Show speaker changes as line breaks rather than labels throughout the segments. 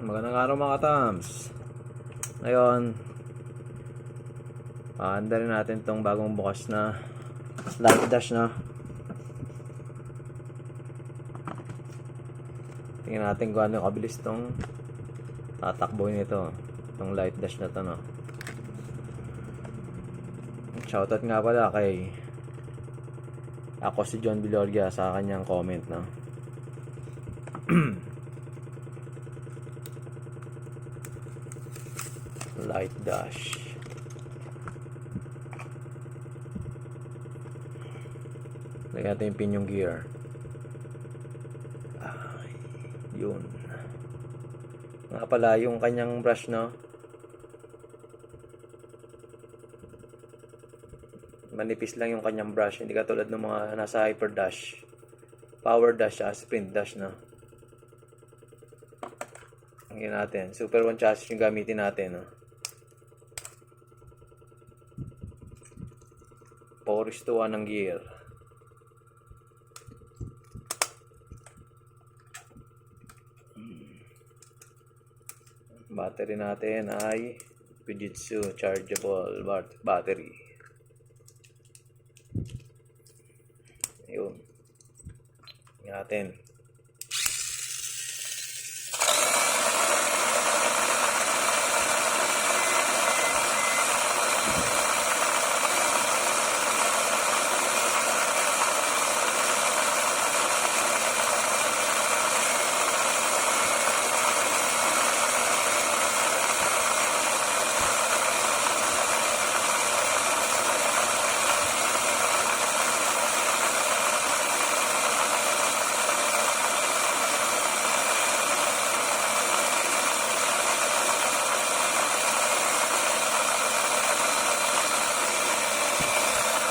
Magandang araw mga katams. Ngayon, paanda rin natin itong bagong bukas na light dash na. Tingnan natin kung ano kabilis itong tatakbo nito. Itong light dash na ito, no? Shoutout nga pala kay ako si John Villoria sa kanyang comment, no? Light dash. Lagyan natin yung pinyong gear. Ay, yun. Nga pala yung kanyang brush, no? Manipis lang yung kanyang brush, hindi katulad ng mga nasa hyper dash, power dash, sprint dash, no? Tingnan natin, Super 1 chassis yung gamitin natin, no? 4:1 ng gear. Battery natin ay Fujitsu chargeable battery. Yun. Tingnan natin.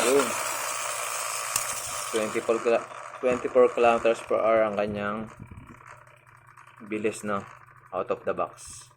Yun. 24 kilometers per hour ang kanyang bilis, no? Out of the box.